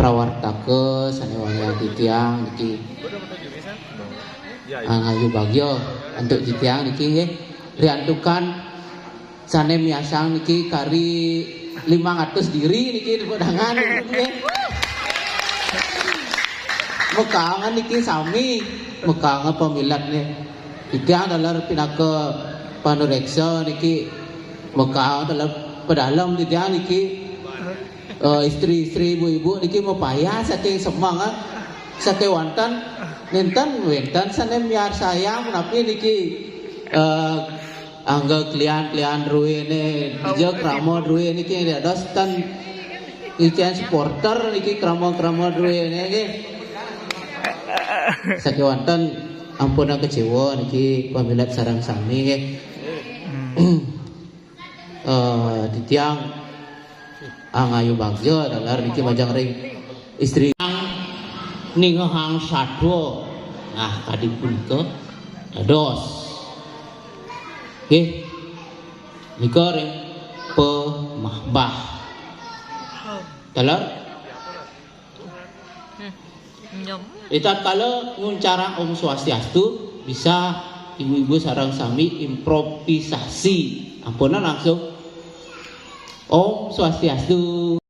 prawartake sanewangi titiang niki ngayu bagyo untuk titiang niki nggih riantukan sane miasang niki kari 500 diri niki di pedangan niki mekangan niki sami mekangan pemilat nih titiang dalam pinake panoreksa niki mekangan dalam pedalam titiang niki istri-istri ibu-ibu niki mepayah saking semangat saking wantan wenten sanem miar sayang tapi niki angga klian ruwe ne je kramo ruwe niki dos tan ican supporter niki kramo ruwe ne nggih saking wantan ampun kecewa niki pamilat sareng sami nggih titiang angayu bagyo dalar niki majang ring istri ninghang sadwo nah tadi punika dados nggih nika ring pemahbah dalar itat kala nguncara Om Swastiastu bisa ibu-ibu sareng sami improvisasi ampunan langsung Om Swastiastu.